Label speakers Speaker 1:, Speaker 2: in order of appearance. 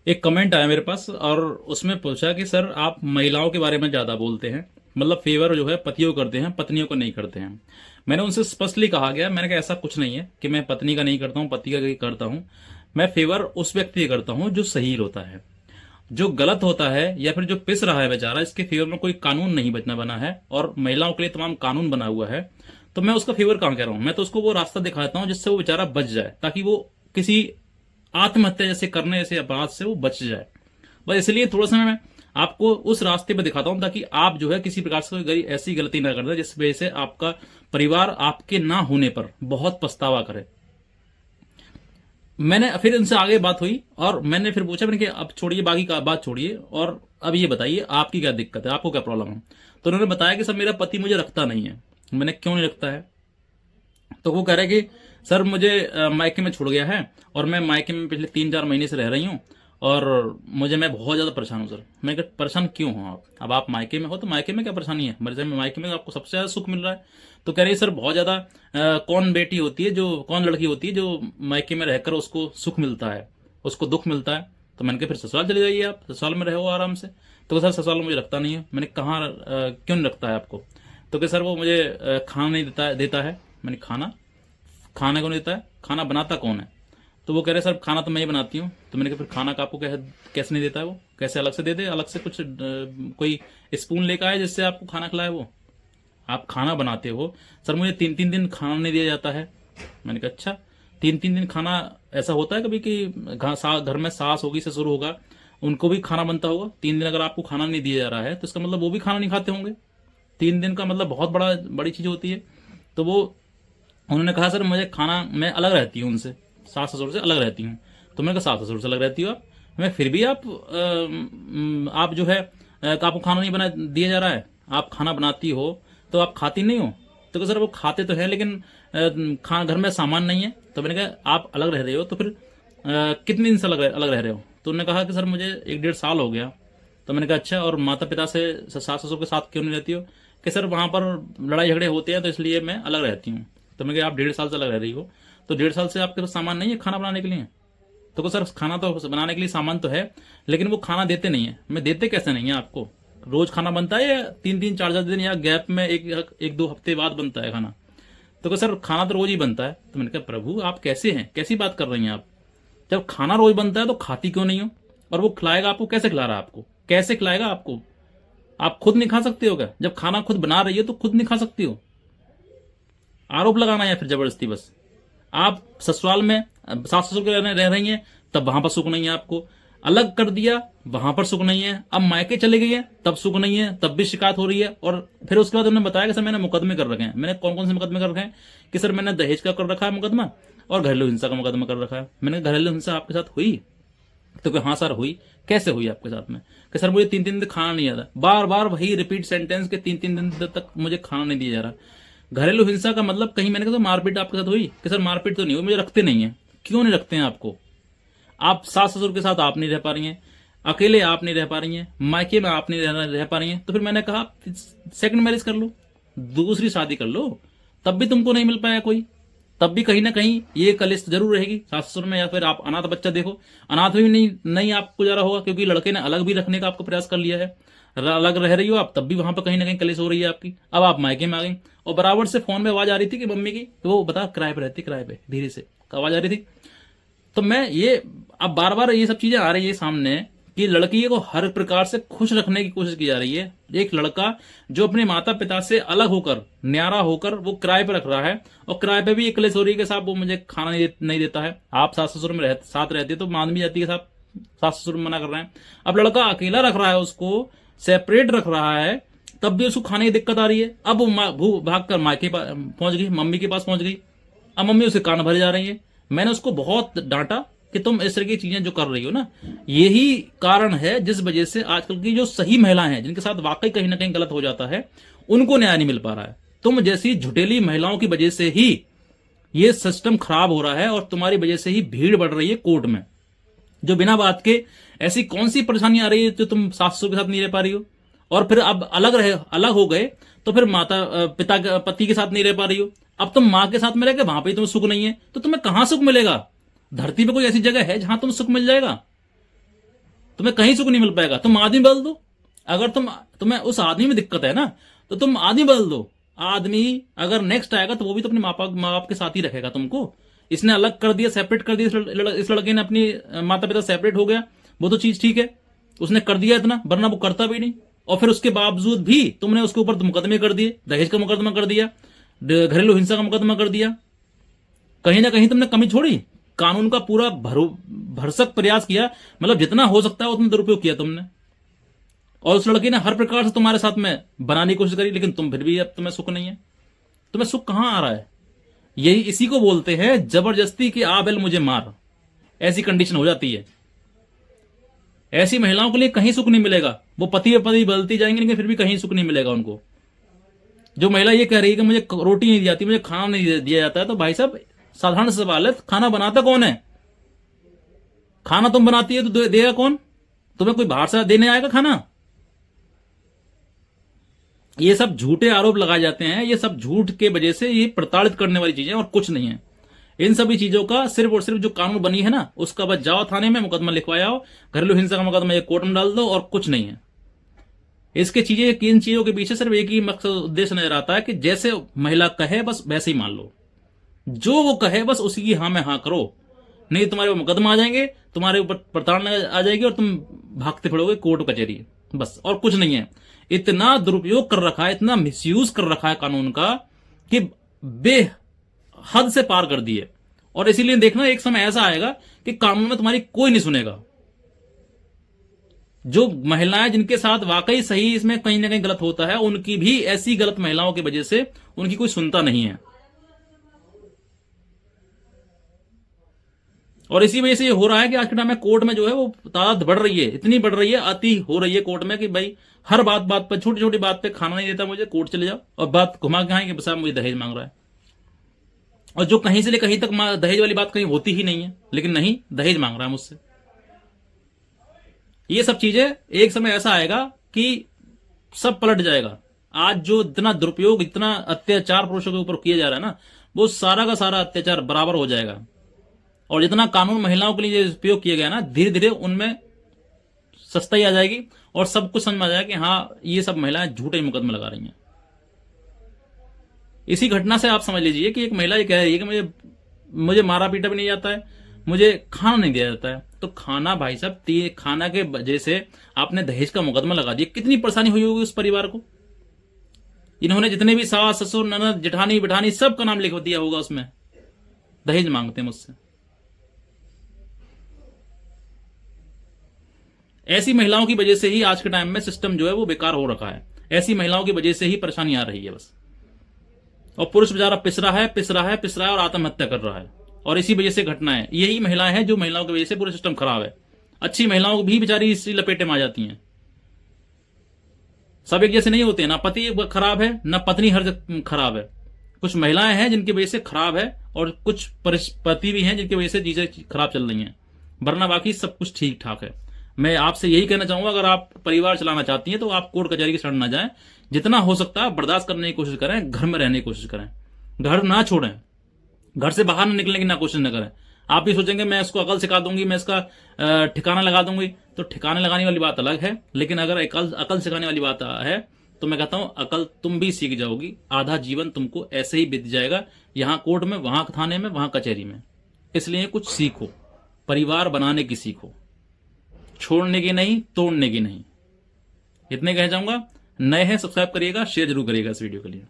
Speaker 1: एक कमेंट आया मेरे पास और उसमें पूछा कि सर आप महिलाओं के बारे में ज्यादा बोलते हैं, मतलब फेवर जो है पतियों को करते हैं, पत्नियों को नहीं करते हैं। मैंने उनसे स्पष्टली कहा गया, मैंने कहा ऐसा कुछ नहीं है कि मैं पत्नी का नहीं करता हूं, पति का नहीं करता हूं। मैं फेवर उस व्यक्ति का करता हूं जो सही होता है। जो गलत होता है या फिर जो पिस रहा है बेचारा, इसके फेवर में कोई कानून नहीं बना है और महिलाओं के लिए तमाम कानून बना हुआ है। तो मैं उसका फेवर कहां कह रहा हूं, मैं तो उसको वो रास्ता दिखाता हूं जिससे वो बेचारा बच जाए, ताकि वो किसी आत्महत्या जैसे करने जैसे अपराध से वो बच जाए। बस इसलिए थोड़ा सा मैं आपको उस रास्ते पे दिखाता हूं, ताकि आप जो है किसी प्रकार से कोई ऐसी गलती ना कर दे जिस वजह से आपका परिवार आपके ना होने पर बहुत पछतावा करे। मैंने फिर इनसे आगे बात हुई और मैंने फिर पूछा, मैंने कि अब छोड़िए, बाकी का बात छोड़िए और अब ये बताइए आपकी क्या दिक्कत है, आपको क्या प्रॉब्लम है। तो उन्होंने बताया कि सर मेरा पति मुझे रखता नहीं है। मैंने क्यों नहीं रखता है, तो वो कह रहे कि सर मुझे मायके में छुड़ गया है और मैं मायके में पिछले 3-4 महीने से रह रही हूँ और मैं बहुत ज्यादा परेशान हूँ। सर मैं कहा परेशान क्यों हो आप, अब आप मायके में हो तो मायके में क्या परेशानी है, मेरे में मायके में आपको सबसे ज्यादा सुख मिल रहा है। तो कह रही सर बहुत ज्यादा कौन बेटी होती है, जो कौन लड़की होती है जो मायके में रहकर उसको सुख मिलता है, उसको दुख मिलता है। तो मैंने कहा फिर ससुराल चले जाइए, आप ससुराल में रहो आराम से। तो सर ससुराल में मुझे रखता नहीं है। मैंने कहा क्यों नहीं रखता है आपको, तो क्या सर वो मुझे खाना नहीं देता है। मैंने खाना खाना कौन देता है, खाना बनाता कौन है। तो वो कह रहे सर खाना तो मैं ही बनाती हूँ। तो मैंने कहा फिर खाना का आपको कैसे नहीं देता है, वो कैसे अलग से दे दे, अलग से कुछ कोई स्पून लेकर आए जिससे आपको खाना खिलाए। वो आप खाना बनाते हो, सर मुझे 3-3 दिन खाना नहीं दिया जाता है। मैंने कहा अच्छा 3-3 दिन खाना, ऐसा होता है कभी कि घर में सास होगी, ससुर होगा, उनको भी खाना बनता होगा। 3 दिन अगर आपको खाना नहीं दिया जा रहा है तो इसका मतलब वो भी खाना नहीं खाते होंगे। 3 दिन का मतलब बहुत बड़ी चीज होती है। तो वो उन्होंने कहा सर मुझे खाना, मैं अलग रहती हूँ उनसे, सास ससुर से अलग रहती हूँ। तो मैंने कहा सास ससुर से अलग रहती हो आप, मैं फिर भी आप जो है आपको खाना नहीं बना दिया जा रहा है, आप खाना बनाती हो तो आप खाती नहीं हो। तो कहा सर वो खाते तो है लेकिन खाना घर में सामान नहीं है। तो मैंने कहा आप अलग रह रहे हो तो फिर कितने दिन से अलग रह रहे हो। तो उन्होंने कहा कि सर मुझे 1-1.5 साल हो गया। तो मैंने कहा अच्छा, और माता पिता से सास ससुर के साथ क्यों नहीं रहती हो, कि सर वहां पर लड़ाई झगड़े होते हैं तो इसलिए मैं अलग रहती हूँ। तो मैं कहा आप 1.5 साल से अलग रह रही हो, तो 1.5 साल से आपके पास सामान नहीं है खाना बनाने के लिए। तो सर खाना तो बनाने के लिए सामान तो है लेकिन वो खाना देते नहीं है। मैं देते कैसे नहीं है आपको, रोज खाना बनता है या 3-3 4-4 दिन या गैप में 1-2 हफ्ते बाद बनता है खाना। तो सर खाना तो रोज ही बनता है। तो मैंने कहा प्रभु आप कैसे हैं, कैसी बात कर रही हैं आप, जब खाना रोज बनता है तो खाती क्यों नहीं हो, और वो खिलाएगा आपको, कैसे खिला रहा है आपको, कैसे खिलाएगा आपको, आप खुद नहीं खा सकते हो क्या, जब खाना खुद बना रही हो तो खुद नहीं खा सकती हो। आरोप लगाना है फिर जबरदस्ती, बस आप ससुराल में सास ससुर के रह रही हैं तब वहां पर सुख नहीं है आपको, अलग कर दिया वहां पर सुख नहीं है, अब मायके चले गई है तब सुख नहीं है, तब भी शिकायत हो रही है। और फिर उसके बाद उन्होंने बताया कि सर मैंने मुकदमे कर रखे हैं। मैंने कौन कौन से मुकदमे कर रखे हैं, कि सर मैंने दहेज का कर रखा है मुकदमा और घरेलू हिंसा का मुकदमा कर रखा है। मैंने घरेलू हिंसा आपके साथ हुई, तो कि हाँ सर हुई, कैसे हुई आपके साथ में, कि सर मुझे 3-3 दिन खाना नहीं आता, बार बार वही रिपीट सेंटेंस के 3-3 दिन तक मुझे खाना नहीं दिया जा रहा। घरेलू हिंसा का मतलब कहीं मैंने कहा मारपीट आपके साथ हुई, कि सर मारपीट तो नहीं हुई, मुझे रखते नहीं है। क्यों नहीं रखते हैं आपको, आप सास ससुर के साथ आप नहीं रह पा रही हैं, अकेले आप नहीं रह पा रही हैं, मायके में आप नहीं रह पा रही हैं। तो फिर मैंने कहा सेकंड मैरिज कर लो, दूसरी शादी कर लो, तब भी तुमको नहीं मिल पाया कोई, तब भी कहीं ना कहीं ये कलिष्ठ जरूर रहेगी सास ससुर में। या फिर आप अनाथ बच्चा देखो, अनाथ भी नहीं आपको जा रहा होगा, क्योंकि लड़के ने अलग भी रखने का आपको प्रयास कर लिया है, अलग रह रही हो आप तब भी वहां पर कहीं ना कहीं कलिश हो रही है आपकी। अब आप मायके में आ गई और बराबर से फोन में आवाज आ रही थी कि मम्मी की, तो वो बता किराए पे रहती, किराए पे धीरे से आवाज आ रही थी। तो मैं ये अब बार बार ये सब चीजें आ रही है सामने कि लड़की को हर प्रकार से खुश रखने की कोशिश की जा रही है। एक लड़का जो अपने माता पिता से अलग होकर, न्यारा होकर वो किराए पे रख रहा है, और किराए पे भी एक कलेश हो रही है कि साहब वो मुझे खाना नहीं देता है। आप सास ससुर में साथ रहते तो मान भी जाती है साहब सास ससुर मना कर रहे हैं। अब लड़का अकेला रख रहा है, उसको सेपरेट रख रहा है, तब भी उसको खाने की दिक्कत आ रही है। अब वो भाग कर माँ के पास पहुंच गई, मम्मी के पास पहुंच गई, अब मम्मी उसे कान भरे जा रही है। मैंने उसको बहुत डांटा कि तुम इस तरह की चीजें जो कर रही हो ना, यही कारण है जिस वजह से आजकल की जो सही महिलाएं हैं, जिनके साथ वाकई कहीं ना कहीं गलत हो जाता है, उनको न्याय नहीं मिल पा रहा है। तुम जैसी झुटेली महिलाओं की वजह से ही ये सिस्टम खराब हो रहा है, और तुम्हारी वजह से ही भीड़ बढ़ रही है कोर्ट में, जो बिना बात के ऐसी कौन सी परेशानी आ रही है जो तुम सास ससुर के साथ नहीं रह पा रही हो। और फिर अब अलग हो गए तो फिर पति के साथ नहीं रह पा रही हो। अब तुम माँ के साथ में रह के वहां पे तुम्हें सुख नहीं है, तो तुम्हें कहां सुख मिलेगा। धरती पे कोई ऐसी जगह है जहां तुम सुख मिल जाएगा। तुम्हें कहीं सुख नहीं मिल पाएगा। तुम आदमी बदल दो, अगर तुम्हें उस आदमी में दिक्कत है ना, तो तुम आदमी बदल दो। आदमी अगर नेक्स्ट आएगा तो वो भी तो अपने माँ बाप के साथ ही रखेगा तुमको। इसने अलग कर दिया, सेपरेट कर दिया, इस लड़के ने अपनी माता पिता सेपरेट हो गया, वो तो चीज ठीक है, उसने कर दिया इतना, वरना वो करता भी नहीं। और फिर उसके बावजूद भी तुमने उसके ऊपर मुकदमे कर दिए, दहेज का मुकदमा कर दिया, घरेलू हिंसा का मुकदमा कर दिया। कहीं ना कहीं तुमने कमी छोड़ी, कानून का पूरा भरसक प्रयास किया, मतलब जितना हो सकता है उतना दुरुपयोग किया तुमने। और उस लड़की ने हर प्रकार से तुम्हारे साथ में बनाने की कोशिश करी, लेकिन तुम फिर भी, अब तुम्हें सुख नहीं है। तुम्हें सुख कहां आ रहा है? यही इसी को बोलते हैं जबरदस्ती कि आ बैल मुझे मार, ऐसी कंडीशन हो जाती है। ऐसी महिलाओं के लिए कहीं सुख नहीं मिलेगा। वो पति बदलती जाएंगे, लेकिन फिर भी कहीं सुख नहीं मिलेगा उनको। जो महिला ये कह रही है कि मुझे रोटी नहीं दी जाती, मुझे खाना नहीं दिया जाता है, तो भाई साहब साधारण सा सवाल है, खाना बनाता कौन है? खाना तुम बनाती है तो देगा कौन? तुम्हें कोई बाहर से देने आएगा खाना? ये सब झूठे आरोप लगाए जाते हैं, ये सब झूठ के वजह से ये प्रताड़ित करने वाली चीजें और कुछ नहीं है। इन सभी चीजों का सिर्फ और सिर्फ जो कानून बनी है ना, उसका बस जाओ थाने में मुकदमा लिखवाया हो, घरेलू हिंसा का मुकदमा एक कोर्ट में डाल दो, और कुछ नहीं है। इसके चीजें, इन चीजों के पीछे सिर्फ एक ही मकसद उद्देश्य नजर आता है कि जैसे महिला कहे बस वैसे ही मान लो, जो वो कहे बस उसी की हाँ में हाँ करो, नहीं तुम्हारे ऊपर मुकदमा आ जाएंगे, तुम्हारे ऊपर प्रताड़ना आ जाएगी और तुम भागते फिरोगे कोर्ट कचहरी, बस, और कुछ नहीं है। इतना दुरुपयोग कर रखा है, इतना मिसयूज कर रखा है कानून का कि बेहद से पार कर दिए। और इसीलिए देखना, एक समय ऐसा आएगा कि कानून में तुम्हारी कोई नहीं सुनेगा। जो महिलाएं जिनके साथ वाकई सही इसमें कहीं ना कहीं गलत होता है, उनकी भी ऐसी गलत महिलाओं की वजह से उनकी कोई सुनता नहीं है। और इसी वजह से ये हो रहा है कि आज के टाइम में कोर्ट में जो है वो तादाद बढ़ रही है, इतनी बढ़ रही है, अति हो रही है कोर्ट में कि भाई हर बात पर, छोटी छोटी बात पे खाना नहीं देता मुझे, कोर्ट चले जाओ, और बात घुमा के आए कि बस मुझे दहेज मांग रहा है। और जो कहीं से ले कहीं तक दहेज वाली बात कहीं होती ही नहीं है, लेकिन नहीं, दहेज मांग रहा है मुझसे। ये सब चीजें एक समय ऐसा आएगा कि सब पलट जाएगा। आज जो इतना दुरुपयोग, इतना अत्याचार पुरुषों के ऊपर किया जा रहा है ना, वो सारा का सारा अत्याचार बराबर हो जाएगा। और जितना कानून महिलाओं के लिए उपयोग किया गया ना, धीरे धीरे उनमें सस्ताई आ जाएगी और सब कुछ समझ में आ जाएगा कि हाँ, ये सब महिलाएं झूठे मुकदमे लगा रही हैं। इसी घटना से आप समझ लीजिए कि एक महिला ये कह रही है कि मुझे मारा पीटा भी नहीं जाता है, मुझे खाना नहीं दिया जाता है। तो खाना, भाई साहब, खाना के वजह से आपने दहेज का मुकदमा लगा दिया, कितनी परेशानी हुई होगी उस परिवार को। इन्होंने जितने भी सास ससुर ननद जेठानी बिठानी सबका नाम लिख दिया होगा, उसमें दहेज मांगते हैं मुझसे। ऐसी महिलाओं की वजह से ही आज के टाइम में सिस्टम जो है वो बेकार हो रखा है। ऐसी महिलाओं की वजह से ही परेशानी आ रही है बस। और पुरुष बेचारा पिस रहा है और आत्महत्या कर रहा है। और इसी वजह से घटना है, यही महिलाएं हैं जो महिलाओं की वजह से पूरा सिस्टम खराब है। अच्छी महिलाओं भी बेचारी इसी लपेटे में आ जाती हैं। सब एक जैसे नहीं होते हैं, ना पति खराब है ना पत्नी हर खराब है। कुछ महिलाएं हैं जिनकी वजह से खराब है और कुछ पति भी हैं जिनकी वजह से चीजें खराब चल रही हैं, वरना बाकी सब कुछ ठीक ठाक है। मैं आपसे यही कहना चाहूंगा, अगर आप परिवार चलाना चाहती हैं तो आप कोर्ट कचहरी की शरण ना जाएं। जितना हो सकता है बर्दाश्त करने की कोशिश करें, घर में रहने की कोशिश करें, घर ना छोड़ें, घर से बाहर न निकलने की ना कोशिश न करें। आप भी सोचेंगे मैं इसको अकल सिखा दूंगी, मैं इसका ठिकाना लगा दूंगी, तो ठिकाने लगाने वाली बात अलग है, लेकिन अगर अकल सिखाने वाली बात है तो मैं कहता हूं अकल तुम भी सीख जाओगी। आधा जीवन तुमको ऐसे ही बीत जाएगा, यहां कोर्ट में, वहां थाने में, वहां कचहरी में। इसलिए कुछ सीखो, परिवार बनाने की सीखो, छोड़ने की नहीं, तोड़ने की नहीं। इतने कह जाऊंगा। नए हैं सब्सक्राइब करिएगा, शेयर जरूर करिएगा इस वीडियो के लिए।